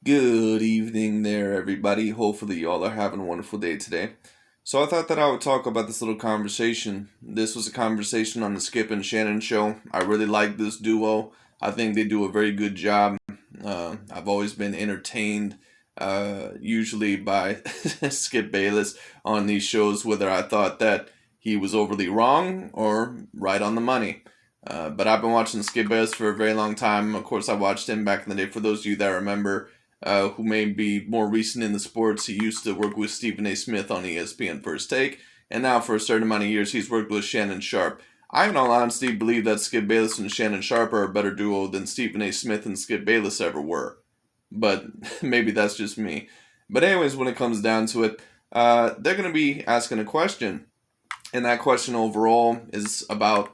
Good evening there, everybody. Hopefully, y'all are having a wonderful day today. So, I thought that I would talk about this little conversation. This was a conversation on the Skip and Shannon show. I really like this duo. I think they do a very good job. I've always been entertained, usually by Skip Bayless on these shows, whether I thought that he was overly wrong or right on the money. But I've been watching Skip Bayless for a very long time. Of course, I watched him back in the day. For those of you that remember, who may be more recent in the sports, he used to work with Stephen A. Smith on ESPN First Take, and now for a certain amount of years, he's worked with Shannon Sharp. I, in all honesty, believe that Skip Bayless and Shannon Sharp are a better duo than Stephen A. Smith and Skip Bayless ever were. But maybe that's just me. But anyways, when it comes down to it, they're going to be asking a question. And that question overall is about,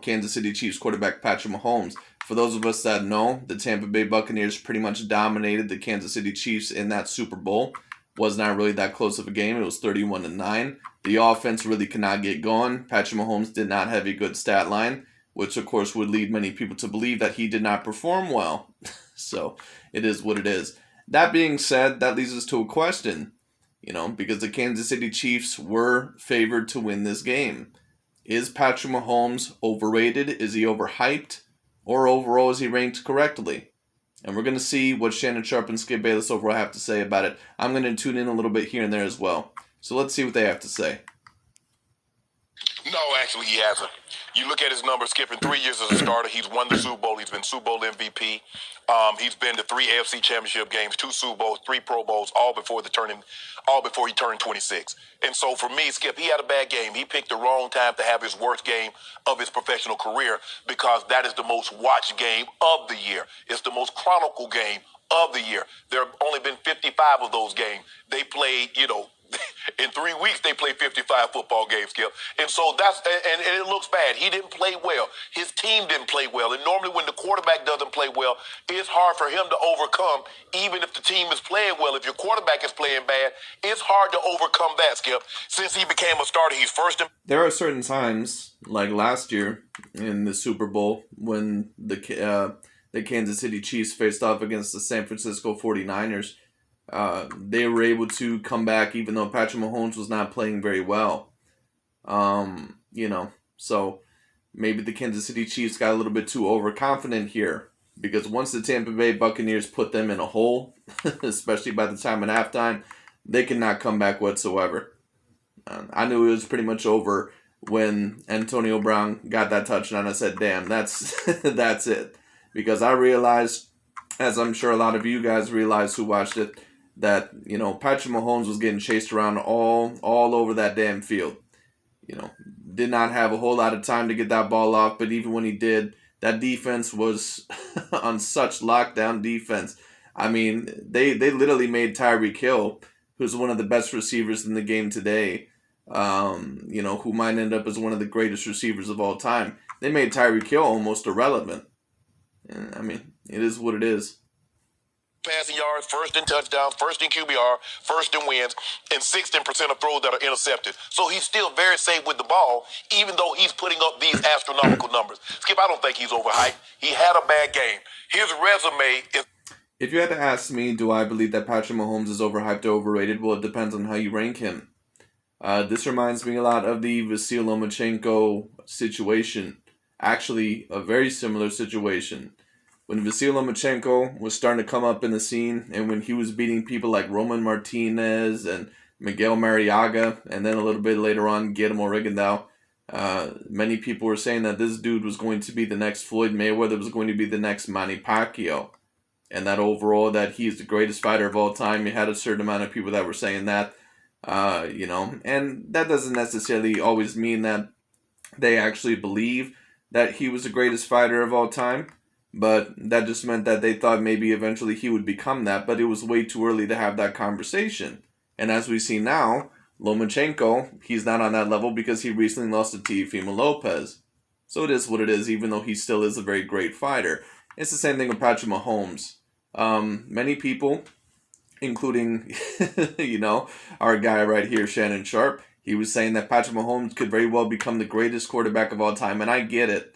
Kansas City Chiefs quarterback Patrick Mahomes. For those of us that know, the Tampa Bay Buccaneers pretty much dominated the Kansas City Chiefs in that Super Bowl. Was not really that close of a game. It was 31-9. The offense really could not get going. Patrick Mahomes did not have a good stat line, which of course would lead many people to believe that he did not perform well. So it is what it is. That being said, that leads us to a question, because the Kansas City Chiefs were favored to win this game. Is Patrick Mahomes overrated? Is he overhyped? Or overall, is he ranked correctly? And we're going to see what Shannon Sharp and Skip Bayless overall have to say about it. I'm going to tune in a little bit here and there as well. So let's see what they have to say. No, actually, he hasn't. You look at his numbers, Skip, in 3 years as a starter, he's won the Super Bowl. He's been Super Bowl MVP. He's been to 3 AFC Championship games, 2 Super Bowls, 3 Pro Bowls, all before he turned 26. And so for me, Skip, he had a bad game. He picked the wrong time to have his worst game of his professional career because that is the most watched game of the year. It's the most chronicled game of the year. There have only been 55 of those games. They played, in 3 weeks, they played 55 football games, Skip. And so and it looks bad. He didn't play well. His team didn't play well. And normally when the quarterback doesn't play well, it's hard for him to overcome, even if the team is playing well. If your quarterback is playing bad, it's hard to overcome that, Skip. Since he became a starter, he's first in. There are certain times, like last year in the Super Bowl, when the Kansas City Chiefs faced off against the San Francisco 49ers. They were able to come back even though Patrick Mahomes was not playing very well. So maybe the Kansas City Chiefs got a little bit too overconfident here because once the Tampa Bay Buccaneers put them in a hole, especially by the time at halftime, they could not come back whatsoever. I knew it was pretty much over when Antonio Brown got that touchdown. I said, damn, that's that's it. Because I realized, as I'm sure a lot of you guys realized who watched it, that, Patrick Mahomes was getting chased around all over that damn field. Did not have a whole lot of time to get that ball off, but even when he did, that defense was on such lockdown defense. I mean, they literally made Tyreek Hill, who's one of the best receivers in the game today, who might end up as one of the greatest receivers of all time. They made Tyreek Hill almost irrelevant. And, I mean, it is what it is. Passing yards, first in touchdowns, first in QBR, first in wins, and 16% of throws that are intercepted. So he's still very safe with the ball, even though he's putting up these astronomical numbers. Skip, I don't think he's overhyped. He had a bad game. His resume is... If you had to ask me, do I believe that Patrick Mahomes is overhyped or overrated? Well, it depends on how you rank him. This reminds me a lot of the Vasil Lomachenko situation. Actually, a very similar situation. When Vasil Lomachenko was starting to come up in the scene, and when he was beating people like Roman Martinez and Miguel Mariaga, and then a little bit later on, Guillermo Rigondeaux, many people were saying that this dude was going to be the next Floyd Mayweather, was going to be the next Manny Pacquiao, and that overall, that he is the greatest fighter of all time. You had a certain amount of people that were saying that, and that doesn't necessarily always mean that they actually believe that he was the greatest fighter of all time. But that just meant that they thought maybe eventually he would become that, but it was way too early to have that conversation. And as we see now, Lomachenko, he's not on that level because he recently lost to Teofimo Lopez. So it is what it is, even though he still is a very great fighter. It's the same thing with Patrick Mahomes. Many people, including, our guy right here, Shannon Sharp, he was saying that Patrick Mahomes could very well become the greatest quarterback of all time, and I get it.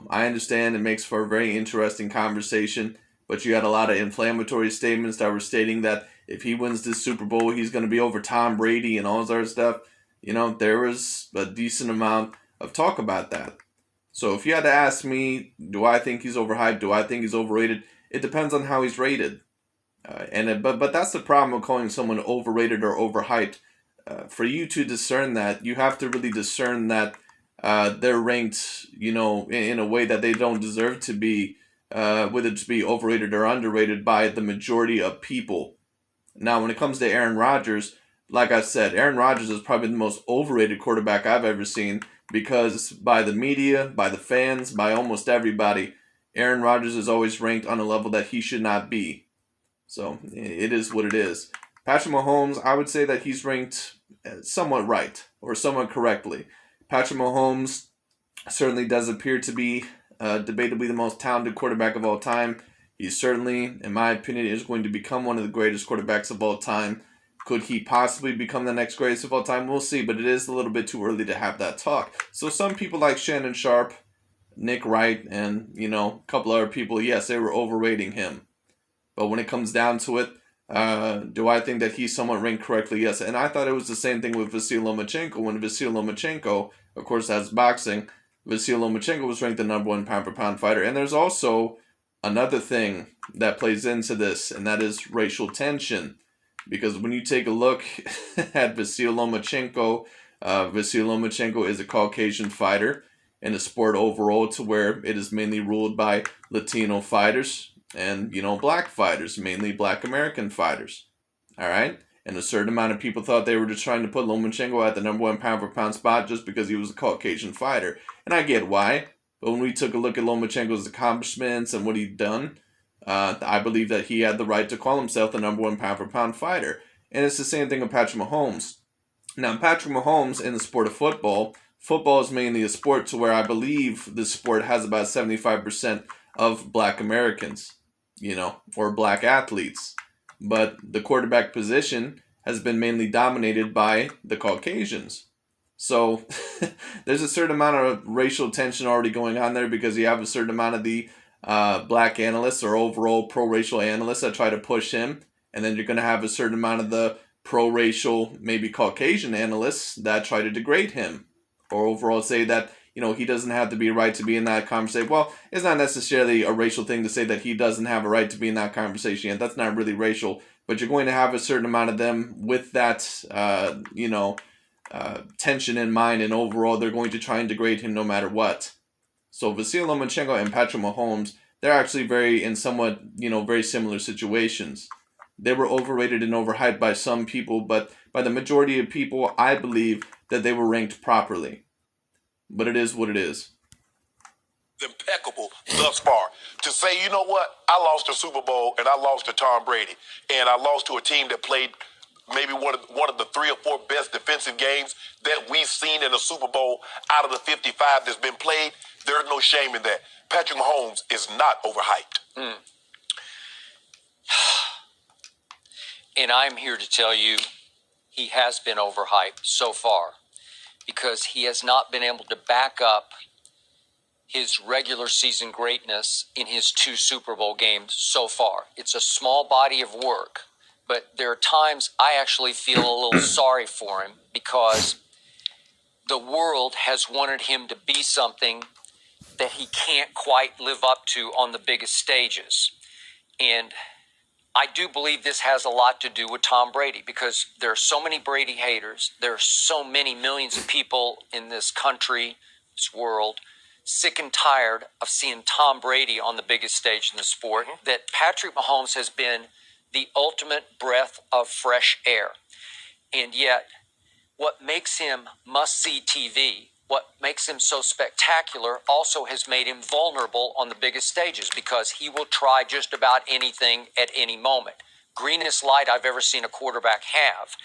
I understand it makes for a very interesting conversation, but you had a lot of inflammatory statements that were stating that if he wins this Super Bowl, he's going to be over Tom Brady and all this other stuff. There was a decent amount of talk about that. So if you had to ask me, do I think he's overhyped? Do I think he's overrated? It depends on how he's rated. But that's the problem with calling someone overrated or overhyped. For you to discern that, you have to really discern that they're ranked, in a way that they don't deserve to be, whether to be overrated or underrated by the majority of people. Now, when it comes to Aaron Rodgers, like I said, Aaron Rodgers is probably the most overrated quarterback I've ever seen because by the media, by the fans, by almost everybody, Aaron Rodgers is always ranked on a level that he should not be. So it is what it is. Patrick Mahomes, I would say that he's ranked somewhat right or somewhat correctly. Patrick Mahomes certainly does appear to be debatably the most talented quarterback of all time. He certainly, in my opinion, is going to become one of the greatest quarterbacks of all time. Could he possibly become the next greatest of all time? We'll see, but it is a little bit too early to have that talk. So some people like Shannon Sharp, Nick Wright, and, a couple other people, yes, they were overrating him. But when it comes down to it, do I think that he's somewhat ranked correctly? Yes. And I thought it was the same thing with Vasyl Lomachenko. When Vasyl Lomachenko, of course, that's boxing, Vasyl Lomachenko was ranked the number 1 pound-for-pound fighter. And there's also another thing that plays into this, and that is racial tension. Because when you take a look at Vasyl Lomachenko is a Caucasian fighter in a sport overall to where it is mainly ruled by Latino fighters and, black fighters, mainly black American fighters. All right? And a certain amount of people thought they were just trying to put Lomachenko at the number 1 pound-for-pound spot just because he was a Caucasian fighter. And I get why. But when we took a look at Lomachenko's accomplishments and what he'd done, I believe that he had the right to call himself the number 1 pound-for-pound fighter. And it's the same thing with Patrick Mahomes. Now, Patrick Mahomes in the sport of football is mainly a sport to where I believe the sport has about 75% of black Americans, or black athletes. But the quarterback position has been mainly dominated by the Caucasians. So there's a certain amount of racial tension already going on there because you have a certain amount of the black analysts or overall pro-racial analysts that try to push him. And then you're going to have a certain amount of the pro-racial, maybe Caucasian analysts that try to degrade him. Or overall say that, he doesn't have to be right to be in that conversation. Well, it's not necessarily a racial thing to say that he doesn't have a right to be in that conversation. That's not really racial. But you're going to have a certain amount of them with that, tension in mind. And overall, they're going to try and degrade him no matter what. So Vasyl Lomachenko and Patrick Mahomes, they're actually very similar situations. They were overrated and overhyped by some people, but by the majority of people, I believe that they were ranked properly. But it is what it is. Impeccable thus far. To say, you know what, I lost the Super Bowl and I lost to Tom Brady, and I lost to a team that played maybe one of the 3 or 4 best defensive games that we've seen in a Super Bowl out of the 55 that's been played. There's no shame in that. Patrick Mahomes is not overhyped. And I'm here to tell you he has been overhyped so far because he has not been able to back up his regular season greatness in his 2 Super Bowl games so far. It's a small body of work, but there are times I actually feel a little sorry for him because the world has wanted him to be something that he can't quite live up to on the biggest stages. And I do believe this has a lot to do with Tom Brady because there are so many Brady haters. There are so many millions of people in this country, this world, sick and tired of seeing Tom Brady on the biggest stage in the sport, that Patrick Mahomes has been the ultimate breath of fresh air. And yet, what makes him must-see TV, what makes him so spectacular, also has made him vulnerable on the biggest stages because he will try just about anything at any moment. Greenest light I've ever seen a quarterback have.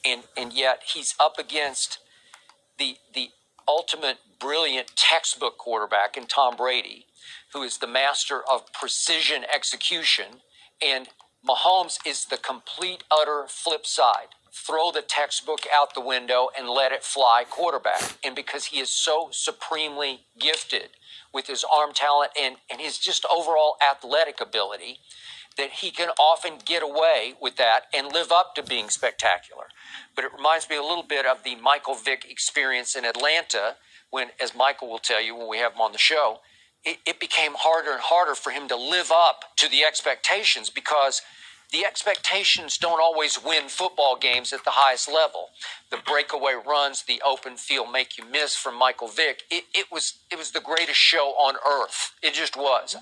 And yet he's up against the ultimate brilliant textbook quarterback in Tom Brady, who is the master of precision execution. And Mahomes is the complete, utter flip side. Throw the textbook out the window and let it fly quarterback. And because he is so supremely gifted with his arm talent and his just overall athletic ability, that he can often get away with that and live up to being spectacular. But it reminds me a little bit of the Michael Vick experience in Atlanta when, as Michael will tell you when we have him on the show, it became harder and harder for him to live up to the expectations because the expectations don't always win football games at the highest level. The breakaway runs, the open field make you miss from Michael Vick. It was the greatest show on earth. It just was.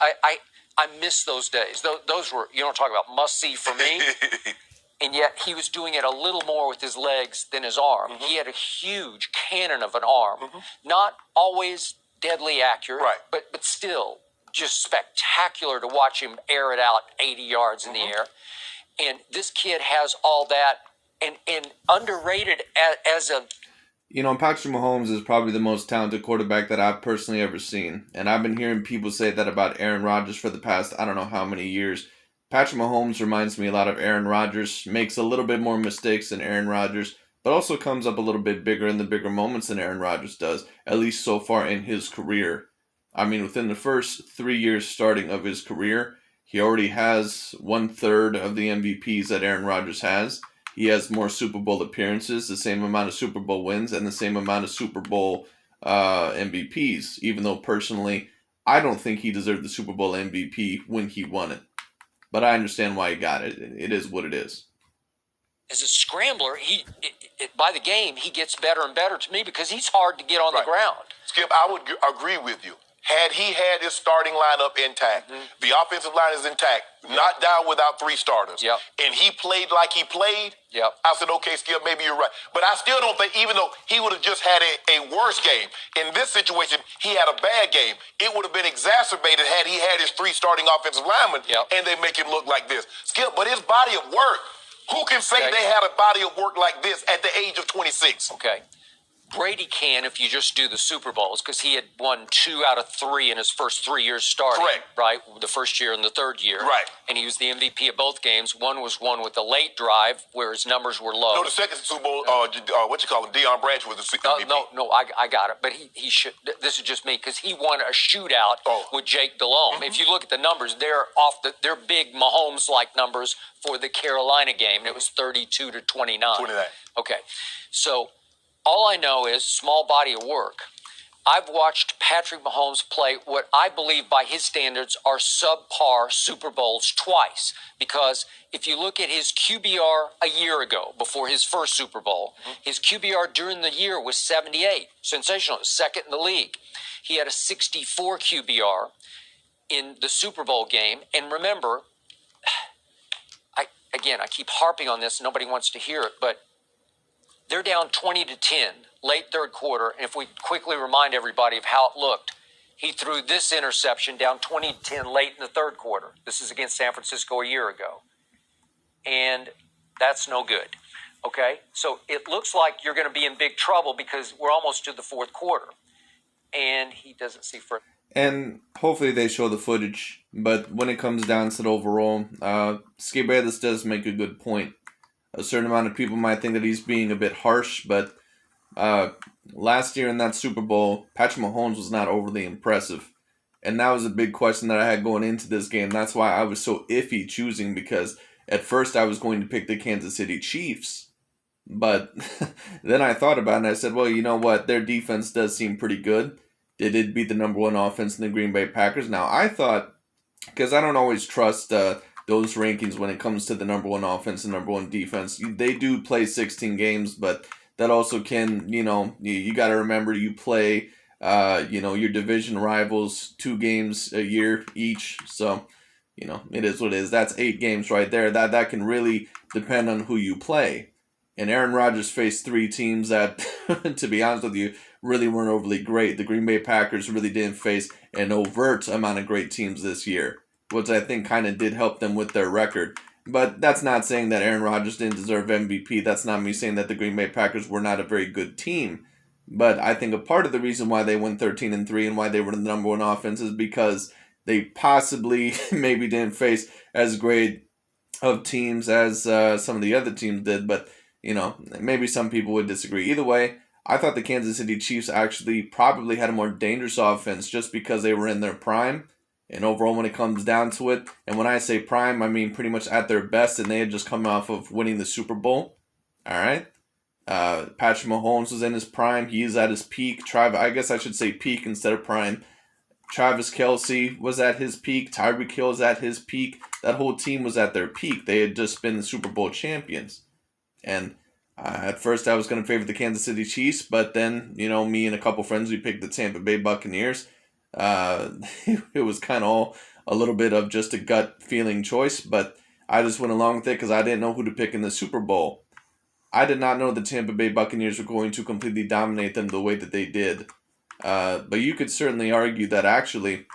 I miss those days. Those were, you don't talk about must-see for me. And yet he was doing it a little more with his legs than his arm. Mm-hmm. He had a huge cannon of an arm. Mm-hmm. Not always deadly accurate, right, but still just spectacular to watch him air it out 80 yards in the air. And this kid has all that and underrated as a... You know, Patrick Mahomes is probably the most talented quarterback that I've personally ever seen. And I've been hearing people say that about Aaron Rodgers for the past, I don't know how many years. Patrick Mahomes reminds me a lot of Aaron Rodgers, makes a little bit more mistakes than Aaron Rodgers, but also comes up a little bit bigger in the bigger moments than Aaron Rodgers does, at least so far in his career. I mean, within the first 3 years starting of his career, he already has 1/3 of the MVPs that Aaron Rodgers has. He has more Super Bowl appearances, the same amount of Super Bowl wins, and the same amount of Super Bowl MVPs, even though personally, I don't think he deserved the Super Bowl MVP when he won it. But I understand why he got it. It is what it is. As a scrambler, by the game, he gets better and better to me because he's hard to get on the ground. Skip, I would agree with you. Had he had his starting lineup intact, the offensive line is intact, not down without 3 starters, and he played like he played, I said, okay, Skip, maybe you're right. But I still don't think, even though he would have just had a worse game, in this situation, he had a bad game. It would have been exacerbated had he had his 3 starting offensive linemen, and they make him look like this. Skip, but his body of work, who can say they had a body of work like this at the age of 26? Okay. Brady can if you just do the Super Bowls because he had won 2 out of 3 in his first 3 years starting. Correct. Right? The first year and the third year. Right. And he was the MVP of both games. One was won with a late drive where his numbers were low. No, the second Super Bowl, Deion Branch was the MVP. No, I got it. But he should. This is just me because he won a shootout with Jake Delhomme. If you look at the numbers, they're big Mahomes-like numbers for the Carolina game. And it was 32-29. 29. Okay. So all I know is small body of work. I've watched Patrick Mahomes play what I believe by his standards are subpar Super Bowls twice. Because if you look at his QBR a year ago, before his first Super Bowl, his QBR during the year was 78. Sensational. Second in the league. He had a 64 QBR in the Super Bowl game. And remember, I keep harping on this. Nobody wants to hear it, but they're down 20-10, late third quarter. And if we quickly remind everybody of how it looked, he threw this interception down 20-10 late in the third quarter. This is against San Francisco a year ago. And that's no good. Okay? So it looks like you're going to be in big trouble because we're almost to the fourth quarter. And he doesn't see further. And hopefully they show the footage. But when it comes down to the overall, Skip does make a good point. A certain amount of people might think that he's being a bit harsh, but last year in that Super Bowl, Patrick Mahomes was not overly impressive. And that was a big question that I had going into this game. That's why I was so iffy choosing, because at first I was going to pick the Kansas City Chiefs. But then I thought about it and I said, well, you know what? Their defense does seem pretty good. They did beat the number 1 offense in the Green Bay Packers. Now, I thought, because I don't always trust those rankings when it comes to the number 1 offense and number 1 defense. They do play 16 games, but that also can, you got to remember you play, your division rivals 2 games a year each. So, it is what it is. That's 8 games right there. That can really depend on who you play. And Aaron Rodgers faced 3 teams that, to be honest with you, really weren't overly great. The Green Bay Packers really didn't face an overt amount of great teams this year, which I think kind of did help them with their record. But that's not saying that Aaron Rodgers didn't deserve MVP. That's not me saying that the Green Bay Packers were not a very good team. But I think a part of the reason why they went 13-3 and why they were the number 1 offense is because they possibly maybe didn't face as great of teams as some of the other teams did. But, maybe some people would disagree. Either way, I thought the Kansas City Chiefs actually probably had a more dangerous offense just because they were in their prime. And overall, when it comes down to it, and when I say prime, I mean pretty much at their best, and they had just come off of winning the Super Bowl. All right. Patrick Mahomes was in his prime. He is at his peak. I guess I should say peak instead of prime. Travis Kelce was at his peak. Tyreek Hill was at his peak. That whole team was at their peak. They had just been the Super Bowl champions. And at first I was going to favor the Kansas City Chiefs, but then, me and a couple friends, we picked the Tampa Bay Buccaneers. It was kind of all a little bit of just a gut feeling choice, but I just went along with it because I didn't know who to pick in the Super Bowl. I did not know the Tampa Bay Buccaneers were going to completely dominate them the way that they did. But you could certainly argue that actually,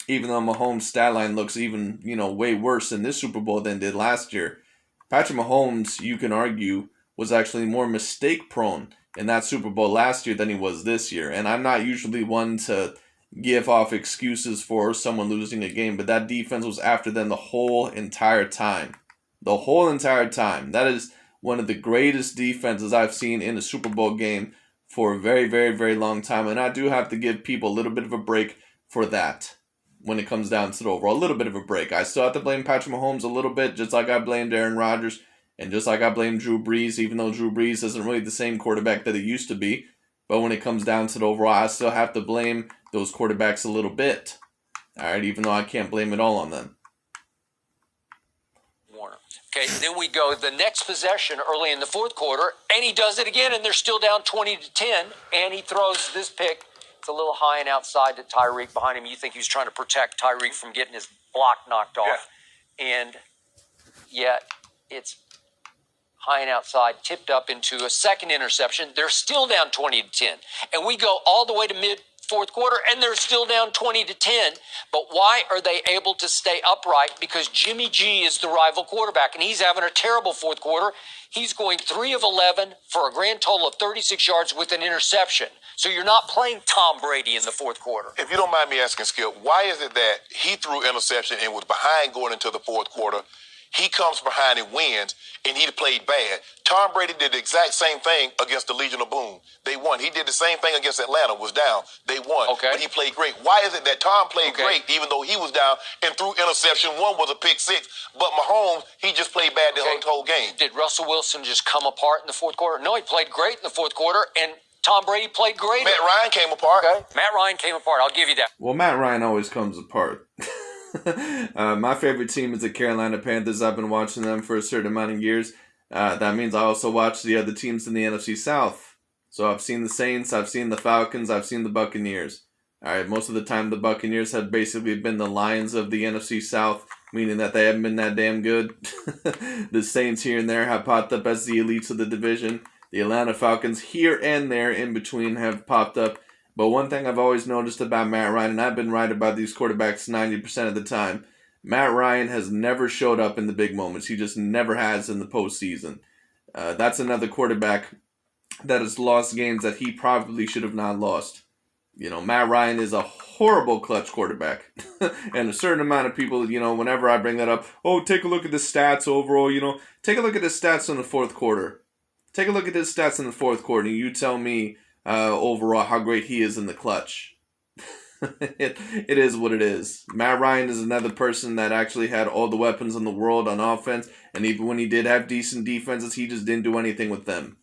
even though Mahomes' stat line looks even, way worse in this Super Bowl than it did last year, Patrick Mahomes, you can argue, was actually more mistake prone in that Super Bowl last year than he was this year. And I'm not usually one to give off excuses for someone losing a game, but that defense was after them the whole entire time. The whole entire time. That is one of the greatest defenses I've seen in a Super Bowl game for a very, very, very long time. And I do have to give people a little bit of a break for that when it comes down to the overall. A little bit of a break. I still have to blame Patrick Mahomes a little bit, just like I blamed Aaron Rodgers and just like I blame Drew Brees, even though Drew Brees isn't really the same quarterback that he used to be. But when it comes down to the overall, I still have to blame those quarterbacks a little bit. All right, even though I can't blame it all on them. Warner. Okay, then we go the next possession early in the fourth quarter, and he does it again, and they're still down 20-10, and he throws this pick. It's a little high and outside to Tyreek behind him. You think he was trying to protect Tyreek from getting his block knocked off. Yeah. And yet it's high and outside, tipped up into a second interception. They're still down 20-10. And we go all the way to mid-fourth quarter, and they're still down 20-10. But why are they able to stay upright? Because Jimmy G is the rival quarterback, and he's having a terrible fourth quarter. He's going 3 of 11 for a grand total of 36 yards with an interception. So you're not playing Tom Brady in the fourth quarter. If you don't mind me asking, Skip, why is it that he threw interception and was behind going into the fourth quarter? He comes behind and wins, and he played bad. Tom Brady did the exact same thing against the Legion of Boom. They won. He did the same thing against Atlanta, was down. They won. Okay. But he played great. Why is it that Tom played great even though he was down and threw interception? One was a pick six. But Mahomes, he just played bad the whole game. Did Russell Wilson just come apart in the fourth quarter? No, he played great in the fourth quarter, and Tom Brady played great. Matt Ryan came apart. Okay. Matt Ryan came apart. I'll give you that. Well, Matt Ryan always comes apart. My favorite team is the Carolina Panthers. I've been watching them for a certain amount of years. That means I also watch the other teams in the NFC South. So I've seen the Saints, I've seen the Falcons, I've seen the Buccaneers. All right, most of the time the Buccaneers have basically been the Lions of the NFC South, meaning that they haven't been that damn good. The Saints here and there have popped up as the elites of the division. The Atlanta Falcons here and there in between have popped up. But one thing I've always noticed about Matt Ryan, and I've been right about these quarterbacks 90% of the time, Matt Ryan has never showed up in the big moments. He just never has in the postseason. That's another quarterback that has lost games that he probably should have not lost. Matt Ryan is a horrible clutch quarterback. And a certain amount of people, whenever I bring that up, take a look at the stats overall, take a look at the stats in the fourth quarter. Take a look at his stats in the fourth quarter, and you tell me overall how great he is in the clutch. It is what it is. Matt Ryan is another person that actually had all the weapons in the world on offense, and even when he did have decent defenses, he just didn't do anything with them.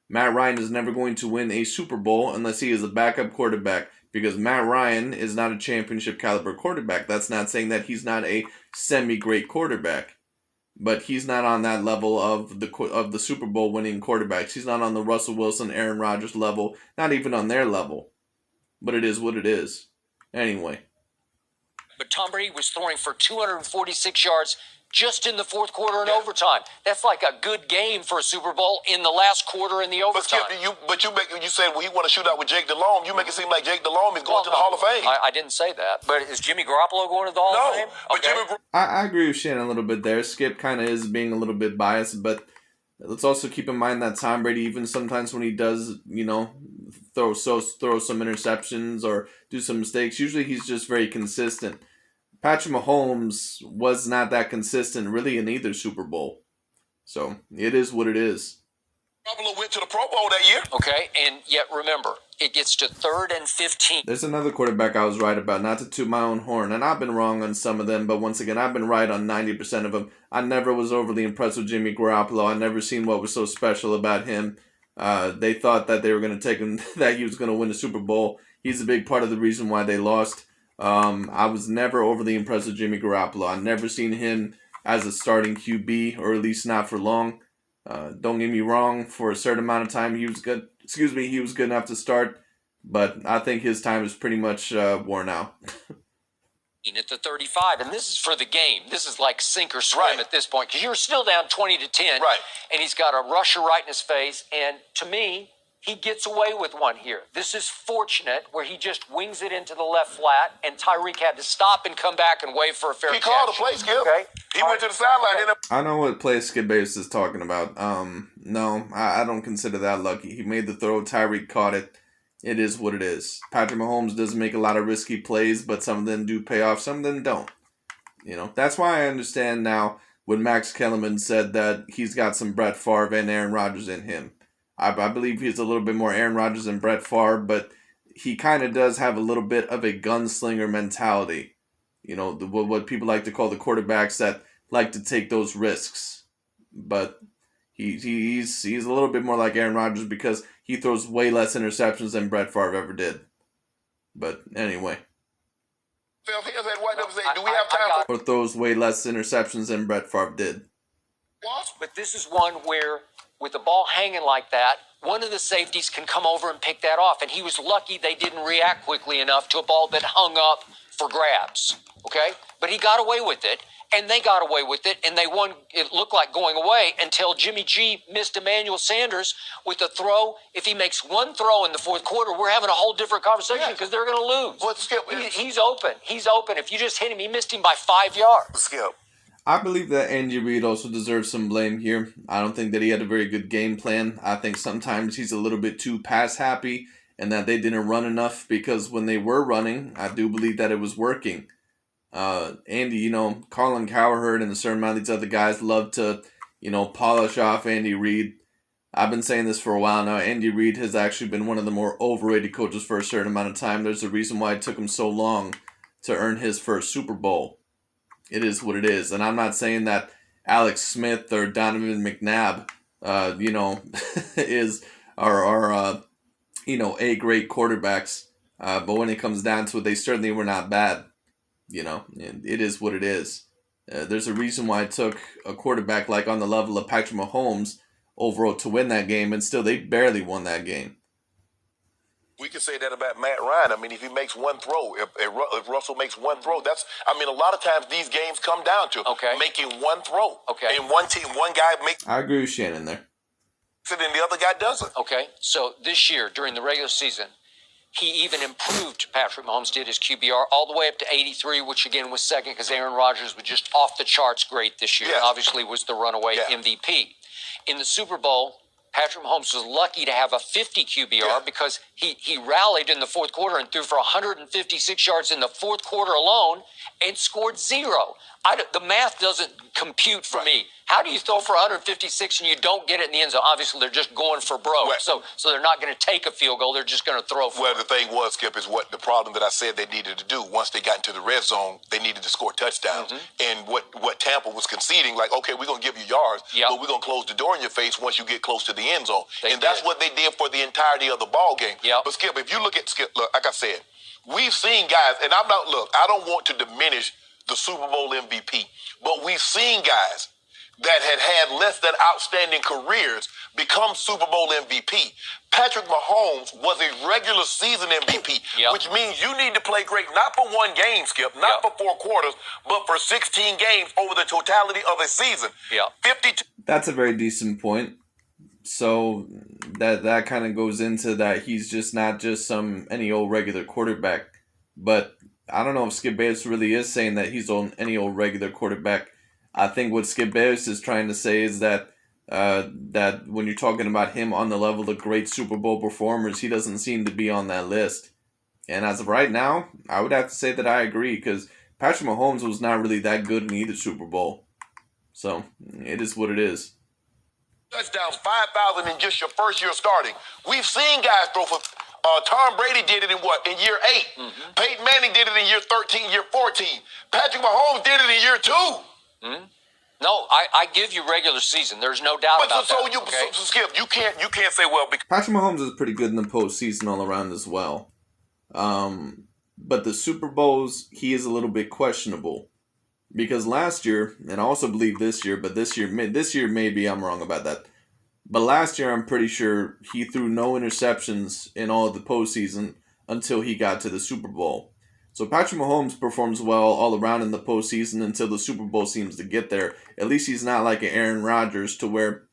Matt Ryan is never going to win a Super Bowl unless he is a backup quarterback, because Matt Ryan is not a championship caliber quarterback. That's not saying that he's not a semi-great quarterback. But he's not on that level of the Super Bowl winning quarterbacks. He's not on the Russell Wilson, Aaron Rodgers level. Not even on their level. But it is what it is. Anyway. But Tom Brady was throwing for 246 yards just in the fourth quarter and overtime. That's like a good game for a Super Bowl in the last quarter in the overtime. But Skip, you said he want to shoot out with Jake Delhomme. You make it seem like Jake Delhomme is going to the Hall of Fame. I didn't say that. But is Jimmy Garoppolo going to the Hall of Fame? But Okay. I agree with Shannon a little bit there. Skip kind of is being a little bit biased, but let's also keep in mind that Tom Brady, even sometimes when he does, throw some interceptions or do some mistakes, usually he's just very consistent. Patrick Mahomes was not that consistent really in either Super Bowl. So, it is what it is. Garoppolo went to the Pro Bowl that year. Okay, and yet remember, it gets to 3rd and 15. There's another quarterback I was right about, not to toot my own horn, and I've been wrong on some of them, but once again, I've been right on 90% of them. I never was overly impressed with Jimmy Garoppolo. I never seen what was so special about him. They thought that they were going to take him, that he was going to win the Super Bowl. He's a big part of the reason why they lost. I was never overly impressed with Jimmy Garoppolo. I never seen him as a starting QB, or at least not for long. Don't get me wrong, for a certain amount of time he was good. He was good enough to start, but I think his time is pretty much worn out. At the 35, and this is for the game. This is like sink or swim at this point, because you're still down 20-10, and he's got a rusher right in his face, and to me, he gets away with one here. This is fortunate, where he just wings it into the left flat, and Tyreek had to stop and come back and wait for a fair catch. He called the play, Skip. Okay. He went to the sideline. Okay. I know what play Skip Bayless is talking about. No, I don't consider that lucky. He made the throw, Tyreek caught it. It is what it is. Patrick Mahomes doesn't make a lot of risky plays, but some of them do pay off, some of them don't. You know, that's why I understand now when Max Kellerman said that he's got some Brett Favre and Aaron Rodgers in him. I believe he's a little bit more Aaron Rodgers than Brett Favre, but he kind of does have a little bit of a gunslinger mentality. You know, what people like to call the quarterbacks that like to take those risks. But he's a little bit more like Aaron Rodgers because he throws way less interceptions than Brett Favre ever did. But anyway. Do we have time Or throws way less interceptions than Brett Favre did. But this is one where, with the ball hanging like that, one of the safeties can come over and pick that off. And he was lucky they didn't react quickly enough to a ball that hung up for grabs. Okay? But he got away with it, and they got away with it, and they won. It looked like going away until Jimmy G missed Emmanuel Sanders with a throw. If he makes one throw in the fourth quarter, we're having a whole different conversation because they're going to lose. But Skip, He's open. He's open. If you just hit him, he missed him by 5 yards. Skip. I believe that Andy Reid also deserves some blame here. I don't think that he had a very good game plan. I think sometimes he's a little bit too pass happy and that they didn't run enough because when they were running, I do believe that it was working. Andy, you know, Colin Cowherd and a certain amount of these other guys love to, you know, polish off Andy Reid. I've been saying this for a while now. Andy Reid has actually been one of the more overrated coaches for a certain amount of time. There's a reason why it took him so long to earn his first Super Bowl. It is what it is. And I'm not saying that Alex Smith or Donovan McNabb, are A great quarterbacks. But when it comes down to it, they certainly were not bad. You know, it is what it is. There's a reason why it took a quarterback like on the level of Patrick Mahomes overall to win that game, and still they barely won that game. We could say that about Matt Ryan. I mean, if he makes one throw, if Russell makes one throw, a lot of times these games come down to making one throw. Okay. And one guy makes I agree with Shannon there. it and the other guy doesn't. Okay, so this year, during the regular season, he even improved, Patrick Mahomes did, his QBR all the way up to 83, which again was second because Aaron Rodgers was just off the charts great this year. Yes. Obviously was the runaway MVP. In the Super Bowl, Patrick Mahomes was lucky to have a 50 QBR because he rallied in the fourth quarter and threw for 156 yards in the fourth quarter alone and scored 0. The math doesn't compute for me. How do you throw for 156 and you don't get it in the end zone? Obviously, they're just going for broke. Right. So they're not going to take a field goal. They're just going to throw for Well, the thing was, Skip, is what the problem that I said they needed to do. Once they got into the red zone, they needed to score touchdowns. And what Tampa was conceding, like, okay, we're going to give you yards, but we're going to close the door in your face once you get close to the end zone. That's what they did for the entirety of the ball game. But, Skip, if you look at like I said, we've seen guys, and I don't want to diminish the Super Bowl MVP, but we've seen guys that had less than outstanding careers become Super Bowl MVP. Patrick Mahomes was a regular season MVP, which means you need to play great, not for one game, Skip, not for 4 quarters, but for 16 games over the totality of a season. 52. That's a very decent point. So that kind of goes into that he's just not just any old regular quarterback. But I don't know if Skip Bayless really is saying that he's any old regular quarterback. I think what Skip Bayless is trying to say is that that when you're talking about him on the level of great Super Bowl performers, he doesn't seem to be on that list. And as of right now, I would have to say that I agree because Patrick Mahomes was not really that good in either Super Bowl. So it is what it is. touchdowns, 5,000 in just your first year starting. We've seen guys throw for. Tom Brady did it in year 8. Mm-hmm. Peyton Manning did it in year 13, year 14. Patrick Mahomes did it in year 2. Mm-hmm. No, I give you regular season. There's no doubt about that. So Skip, you can't say, well, because Patrick Mahomes is pretty good in the postseason all around as well. But the Super Bowls, he is a little bit questionable. Because last year, and I also believe this year, but this year maybe I'm wrong about that. But last year, I'm pretty sure he threw no interceptions in all of the postseason until he got to the Super Bowl. So Patrick Mahomes performs well all around in the postseason until the Super Bowl seems to get there. At least he's not like an Aaron Rodgers, to where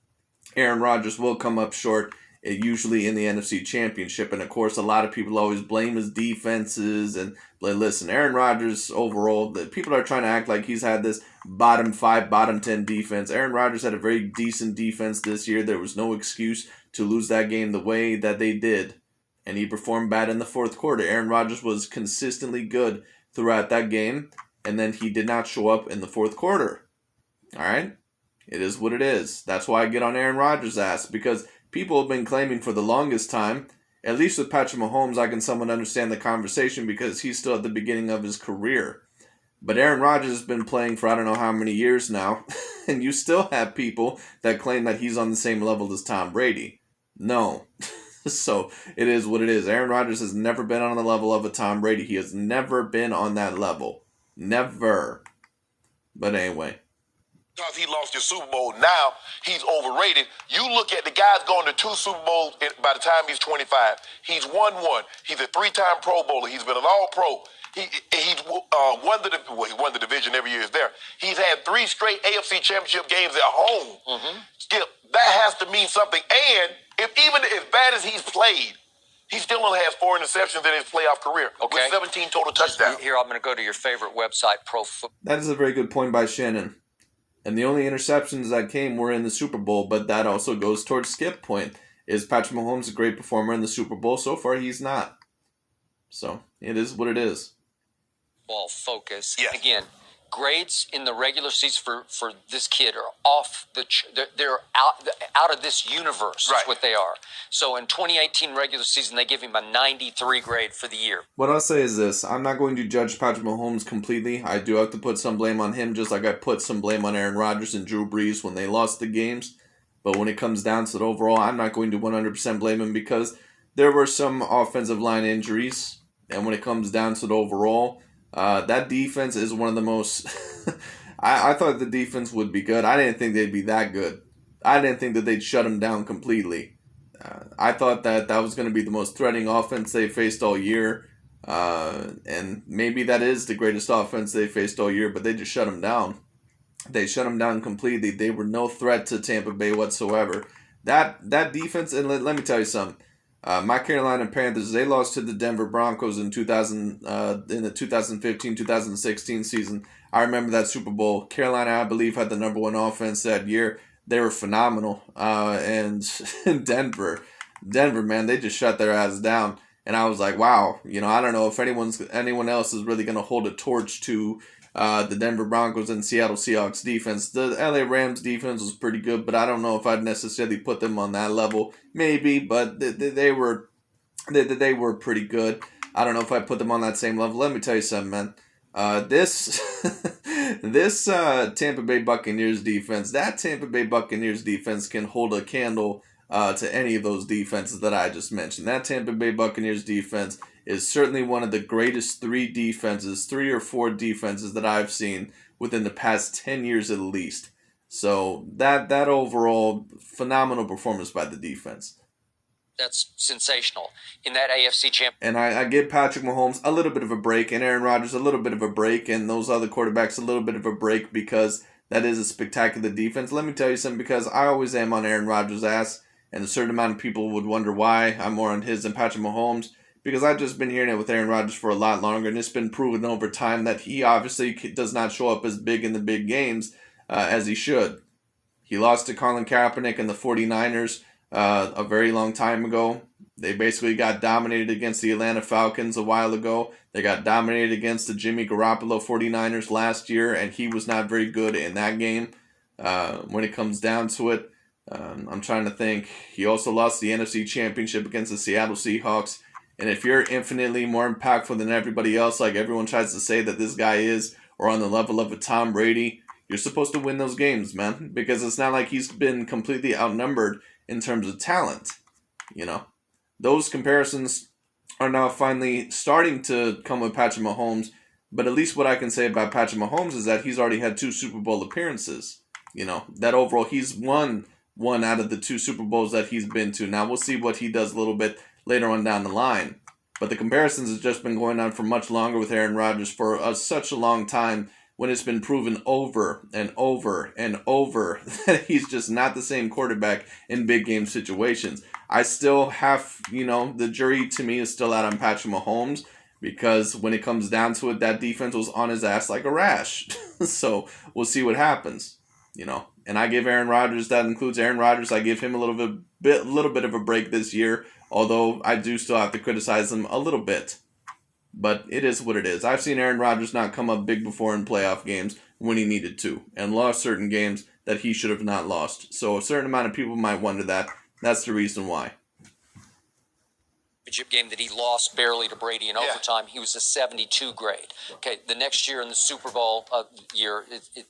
Aaron Rodgers will come up short, usually in the NFC Championship. And of course, a lot of people always blame his defenses. And listen, Aaron Rodgers overall, the people are trying to act like he's had this bottom 5, bottom 10 defense. Aaron Rodgers had a very decent defense this year. There was no excuse to lose that game the way that they did. And he performed bad in the fourth quarter. Aaron Rodgers was consistently good throughout that game. And then he did not show up in the fourth quarter. All right? It is what it is. That's why I get on Aaron Rodgers' ass. Because people have been claiming for the longest time, at least with Patrick Mahomes, I can somewhat understand the conversation because he's still at the beginning of his career. But Aaron Rodgers has been playing for I don't know how many years now. And you still have people that claim that he's on the same level as Tom Brady. No. So it is what it is. Aaron Rodgers has never been on the level of a Tom Brady. He has never been on that level. Never. But anyway. Because he lost his Super Bowl, now he's overrated. You look at the guys going to 2 Super Bowls by the time he's 25. He's won 1. He's a 3-time Pro Bowler. He's been an All-Pro. He won the division every year he's there. He's had 3 straight AFC Championship games at home. Mm-hmm. Skip, that has to mean something. And even as bad as he's played, he still only has 4 interceptions in his playoff career. Okay. With 17 total touchdowns. Here, I'm going to go to your favorite website, Pro Football. That is a very good point by Shannon. And the only interceptions that came were in the Super Bowl, but that also goes towards Skip's point. Is Patrick Mahomes a great performer in the Super Bowl? So far, he's not. So, it is what it is. Ball focus. Yes. Again, grades in the regular season for this kid are off they're out of this universe. Right. Is what they are. So in 2018 regular season, they give him a 93 grade for the year. What I'll say is this: I'm not going to judge Patrick Mahomes completely. I do have to put some blame on him, just like I put some blame on Aaron Rodgers and Drew Brees when they lost the games. But when it comes down to it overall, I'm not going to 100% blame him because there were some offensive line injuries. And when it comes down to it overall, that defense is one of the most... I thought the defense would be good. I didn't think they'd be that good. I didn't think that they'd shut them down completely. I thought that was going to be the most threatening offense they faced all year. And maybe that is the greatest offense they faced all year, but they just shut them down. They shut them down completely. They were no threat to Tampa Bay whatsoever. That defense, and let me tell you something. My Carolina Panthers, they lost to the Denver Broncos in the 2015-2016 season. I remember that Super Bowl. Carolina, I believe, had the number 1 offense that year. They were phenomenal. And Denver, man, they just shut their ass down. And I was like, wow, I don't know if anyone else is really going to hold a torch to the Denver Broncos and Seattle Seahawks defense. The LA Rams defense was pretty good, but I don't know if I'd necessarily put them on that level. Maybe, but they were pretty good. I don't know if I put them on that same level. Let me tell you something, man. This Tampa Bay Buccaneers defense, that Tampa Bay Buccaneers defense can hold a candle to any of those defenses that I just mentioned. That Tampa Bay Buccaneers defense is certainly one of the greatest 3 or 4 defenses that I've seen within the past 10 years at least. So that overall phenomenal performance by the defense. That's sensational in that AFC champ. And I give Patrick Mahomes a little bit of a break, and Aaron Rodgers a little bit of a break, and those other quarterbacks a little bit of a break because that is a spectacular defense. Let me tell you something, because I always am on Aaron Rodgers' ass, and a certain amount of people would wonder why I'm more on his than Patrick Mahomes. Because I've just been hearing it with Aaron Rodgers for a lot longer, and it's been proven over time that he obviously does not show up as big in the big games as he should. He lost to Colin Kaepernick and the 49ers a very long time ago. They basically got dominated against the Atlanta Falcons a while ago. They got dominated against the Jimmy Garoppolo 49ers last year, and he was not very good in that game. When it comes down to it, I'm trying to think. He also lost the NFC Championship against the Seattle Seahawks. And if you're infinitely more impactful than everybody else, like everyone tries to say that this guy is, or on the level of a Tom Brady, you're supposed to win those games, man. Because it's not like he's been completely outnumbered in terms of talent. You know, those comparisons are now finally starting to come with Patrick Mahomes. But at least what I can say about Patrick Mahomes is that he's already had 2 Super Bowl appearances. You know, that overall he's won one out of the 2 Super Bowls that he's been to. Now we'll see what he does a little bit later on down the line. But the comparisons has just been going on for much longer with Aaron Rodgers for such a long time, when it's been proven over and over and over that he's just not the same quarterback in big game situations. I still have, the jury to me is still out on Patrick Mahomes, because when it comes down to it, that defense was on his ass like a rash. So we'll see what happens, And I give Aaron Rodgers, that includes Aaron Rodgers, I give him a little bit of a break this year, although I do still have to criticize him a little bit. But it is what it is. I've seen Aaron Rodgers not come up big before in playoff games when he needed to, and lost certain games that he should have not lost. So a certain amount of people might wonder that. That's the reason why. Game that he lost barely to Brady in overtime, he was a 72 grade. Okay, the next year in the Super Bowl year,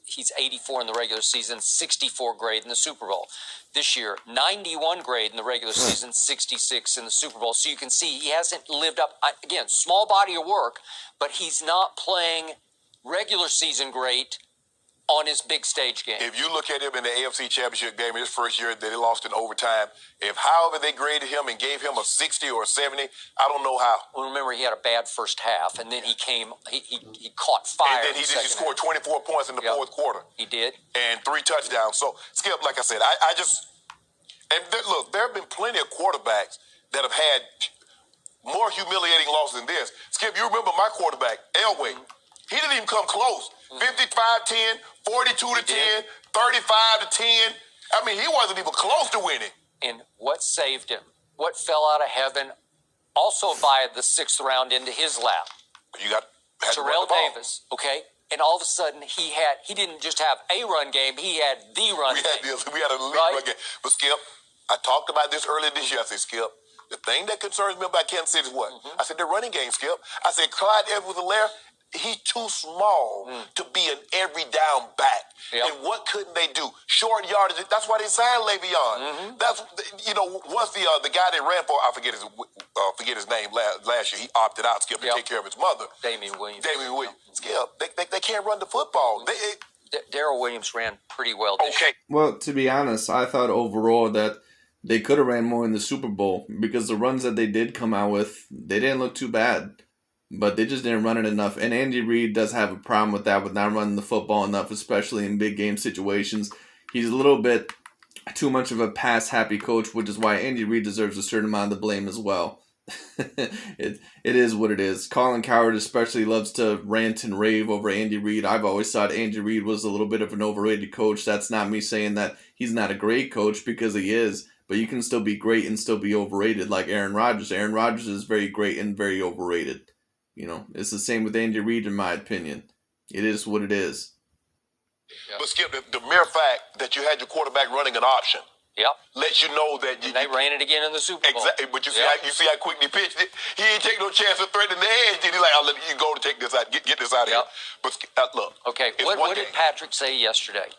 he's 84 in the regular season, 64 grade in the Super Bowl. This year, 91 grade in the regular season, 66 in the Super Bowl. So you can see he hasn't lived up. Again, small body of work, but he's not playing regular season great on his big stage game. If you look at him in the AFC Championship game in his first year that they lost in overtime, if however they graded him and gave him a 60 or a 70, I don't know how. Well, remember, he had a bad first half, and then he caught fire. And then he scored 24 points in the fourth quarter. He did. And 3 touchdowns. So, Skip, like I said, look, there have been plenty of quarterbacks that have had more humiliating losses than this. Skip, you remember my quarterback, Elway. He didn't even come close. 55-10, 42-10, 35-10. I mean, he wasn't even close to winning. And what saved him, what fell out of heaven, also via the 6th round into his lap. You got Terrell Davis, okay? And all of a sudden, he didn't just have a run game, he had the run game. We had an elite run game. But, Skip, I talked about this earlier this year. I said, Skip, the thing that concerns me about Kansas City is what? I said, their running game, Skip. I said, Clyde Edwards-Helaire, he's too small to be an every down back. Yep. And what couldn't they do? Short yardage. That's why they signed Le'Veon. That's once the guy that ran for, I forget his name last year. He opted out, Skip, to take care of his mother. Damian Williams. Skip, they can't run the football. Darrell Williams ran pretty well this year. Well, to be honest, I thought overall that they could have ran more in the Super Bowl, because the runs that they did come out with, they didn't look too bad. But they just didn't run it enough. And Andy Reid does have a problem with that, with not running the football enough, especially in big game situations. He's a little bit too much of a pass-happy coach, which is why Andy Reid deserves a certain amount of the blame as well. It is what it is. Colin Cowherd especially loves to rant and rave over Andy Reid. I've always thought Andy Reid was a little bit of an overrated coach. That's not me saying that he's not a great coach, because he is. But you can still be great and still be overrated, like Aaron Rodgers. Aaron Rodgers is very great and very overrated. It's the same with Andy Reid, in my opinion. It is what it is. Yep. But, Skip, the mere fact that you had your quarterback running an option lets you know that they ran it again in the Super Bowl. Exactly. But you see how quick he pitched it? He ain't take no chance of threatening the edge. He's like, I'll let you go to take this out, get this out of here. But look. Okay, what did Patrick say yesterday?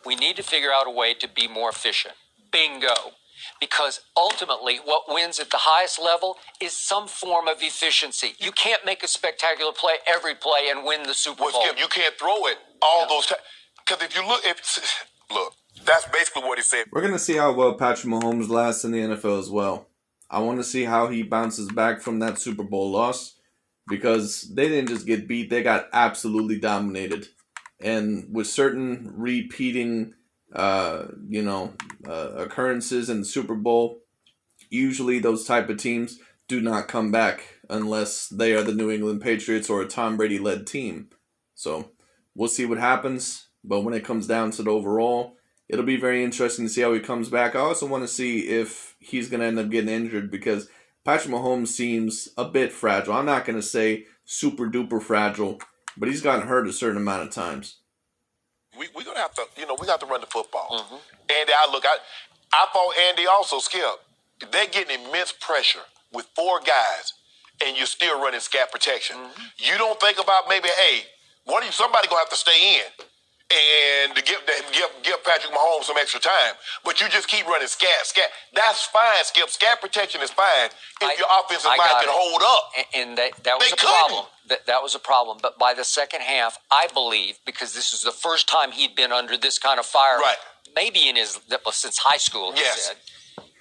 We need to figure out a way to be more efficient. Bingo. Because ultimately, what wins at the highest level is some form of efficiency. You can't make a spectacular play every play and win the Super Bowl. Skip, you can't throw it all those times. Because if you look, that's basically what he said. We're going to see how well Patrick Mahomes lasts in the NFL as well. I want to see how he bounces back from that Super Bowl loss, because they didn't just get beat, they got absolutely dominated. And with certain repeating occurrences in the Super Bowl, usually those type of teams do not come back unless they are the New England Patriots or a Tom Brady-led team. So we'll see what happens. But when it comes down to the overall, it'll be very interesting to see how he comes back. I also want to see if he's going to end up getting injured, because Patrick Mahomes seems a bit fragile. I'm not going to say super duper fragile, but he's gotten hurt a certain amount of times. We're going to have to, we got to run the football. And I fought Andy also, Skip. They're getting immense pressure with 4 guys, and you're still running scat protection. You don't think about maybe, hey, somebody gonna have to stay in and to give Patrick Mahomes some extra time. But you just keep running scat. That's fine, Skip. Scat protection is fine if your offensive line can hold up. And that was a problem. That was a problem. But by the second half, I believe, because this is the first time he'd been under this kind of fire, maybe since high school, he said,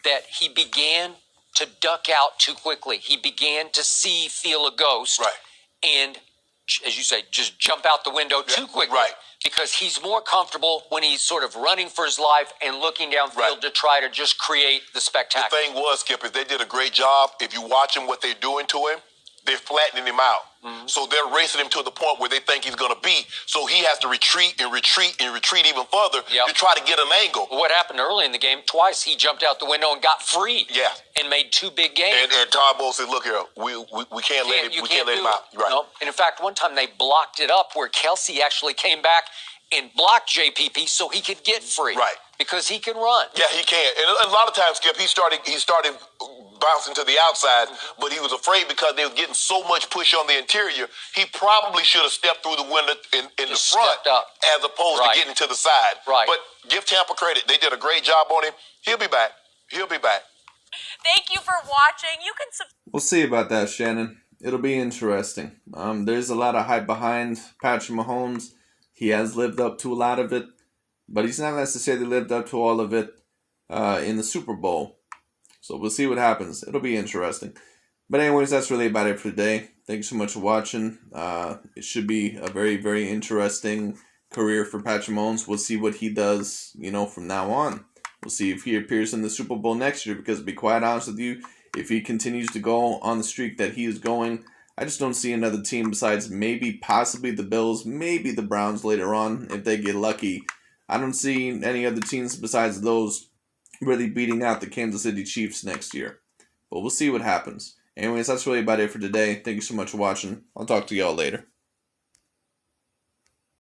that he began to duck out too quickly. He began to feel a ghost. And, as you say, just jump out the window too quickly. Because he's more comfortable when he's sort of running for his life and looking downfield to try to just create the spectacle. The thing was, Skip, is they did a great job. If you watch him, what they're doing to him, they're flattening him out. So they're racing him to the point where they think he's going to be. So he has to retreat even further to try to get an angle. What happened early in the game, twice he jumped out the window and got free. And made 2 big gains. And Todd Bowles said, look here, we can't let him out. No. And in fact, one time they blocked it up where Kelsey actually came back and blocked JPP so he could get free. Because he can run. Yeah, he can. And a lot of times, Skip, he started bouncing to the outside, but he was afraid because they were getting so much push on the interior, he probably should have stepped through the window in the front as opposed to getting to the side. But give Tampa credit. They did a great job on him. He'll be back. Thank you for watching. You can We'll see about that, Shannon. It'll be interesting. There's a lot of hype behind Patrick Mahomes. He has lived up to a lot of it, but he's not necessarily lived up to all of it in the Super Bowl. So we'll see what happens. It'll be interesting. But anyways, that's really about it for today. Thank you so much for watching. It should be a very, very interesting career for Patrick Mahomes. We'll see what he does, from now on. We'll see if he appears in the Super Bowl next year, because to be quite honest with you, if he continues to go on the streak that he is going, I just don't see another team besides possibly the Bills, maybe the Browns later on, if they get lucky. I don't see any other teams besides those really beating out the Kansas City Chiefs next year. But we'll see what happens. Anyways, that's really about it for today. Thank you so much for watching. I'll talk to y'all later.